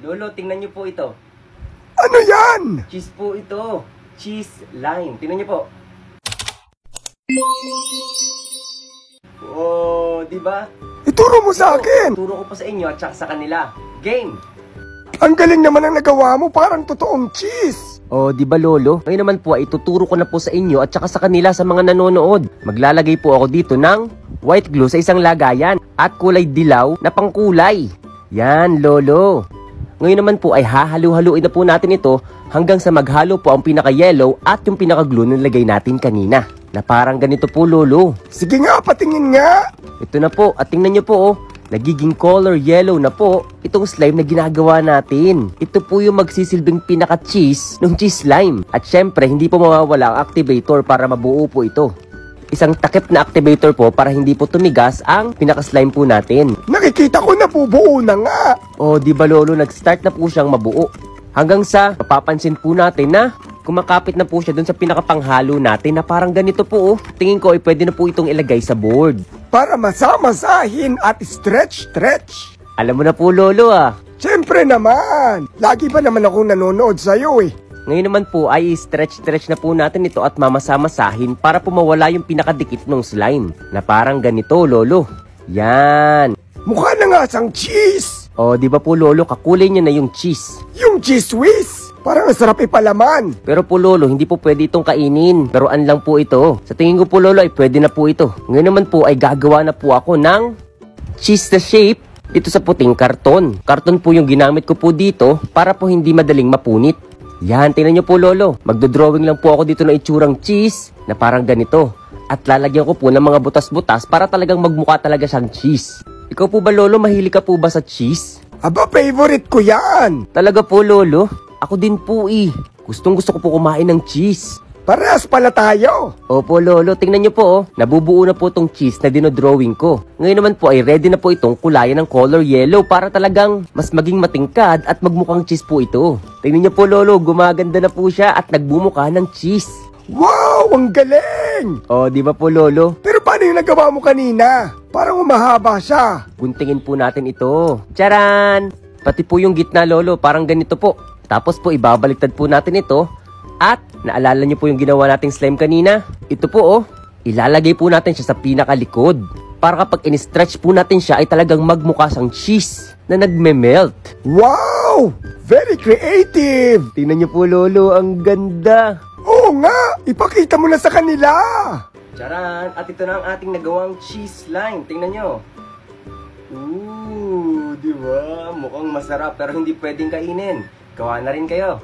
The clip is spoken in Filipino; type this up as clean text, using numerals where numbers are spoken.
Lolo, tingnan niyo po ito. Ano yan? Cheese po ito. Cheese lime. Tingnan niyo po. Oh, di ba? Ituro mo sa akin. Turo ko pa sa inyo at saka sa kanila. Game! Ang galing naman ang nagawa mo, parang totoong cheese. Oh, di ba Lolo? Ngayon naman po ay ituturo ko na po sa inyo at saka sa kanila sa mga nanonood. Maglalagay po ako dito ng white glue sa isang lagayan at kulay dilaw na pangkulay. Yan, Lolo. Ngayon naman po ay hahalu-haluin na po natin ito hanggang sa maghalo po ang pinaka-yellow at yung pinaka-glue na nilagay natin kanina. Na parang ganito po, Lolo. Sige nga, patingin nga. Ito na po at tingnan nyo po oh. Nagiging color yellow na po itong slime na ginagawa natin. Ito po yung magsisilbing pinaka-cheese ng cheese slime. At syempre, hindi po mawawala ang activator para mabuo po ito. Isang takip na activator po para hindi po tumigas ang pinaka-slime po natin. Nakikita ko na bubuo na nga. O, di ba Lolo, nag-start na po siyang mabuo. Hanggang sa mapapansin po natin na kumakapit na po siya dun sa pinakapanghalo natin na parang ganito po oh. Tingin ko ay pwede na po itong ilagay sa board. Para masamasahin at stretch. Alam mo na po Lolo ah. Siyempre naman. Lagi pa naman akong nanonood sa'yo eh. Ngayon naman po ay stretch na po natin ito at mamasamasahin para po mawala yung pinakadikit ng slime. Na parang ganito Lolo. Yan. Mukha na nga sang cheese. O di ba po Lolo, kakulay niya na yung cheese. Yung cheese whiz. Parang sarap ipalaman. Pero po Lolo, hindi po pwede itong kainin. Laruan lang po ito. Sa tingin ko po Lolo ay pwede na po ito. Ngayon naman po ay gagawa na po ako ng cheese na shape dito sa puting karton. Karton po yung ginamit ko po dito para po hindi madaling mapunit. Yan, tingnan nyo po Lolo. Magdodrawing lang po ako dito ng itsurang cheese na parang ganito. At lalagyan ko po ng mga butas-butas para talagang magmukha talaga siyang cheese. Ikaw po ba Lolo, mahilig ka po ba sa cheese? Aba, favorite ko yan. Talaga po Lolo? Ako din po eh. Gustong gusto ko po kumain ng cheese. Parehas pala tayo. Opo Lolo, tingnan nyo po oh. Nabubuo na po tong cheese na dinodrawing ko. Ngayon naman po ay ready na po itong kulayan ng color yellow para talagang mas maging matingkad at magmukhang cheese po ito. Tingnan nyo po Lolo, gumaganda na po siya at nagbumukha ng cheese. Wow, ang galing! Oh, di ba po Lolo? Pero paano yung nagawa mo kanina? Parang umahaba siya. Guntingin po natin ito. Charan! Pati po yung gitna Lolo, parang ganito po. Tapos po ibabaliktad po natin ito. At naalala nyo po yung ginawa nating slime kanina? Ito po oh, ilalagay po natin siya sa pinakalikod. Para kapag in-stretch po natin siya ay talagang magmukha siyang cheese na nagme-melt. Wow! Very creative! Tingnan nyo po Lolo, ang ganda. Oo nga! Ipakita mo na sa kanila! Charan! At ito na ang ating nagawang cheese slime. Tingnan nyo. Ooh, di ba? Mukhang masarap pero hindi pwedeng kainin. Gawa na rin kayo.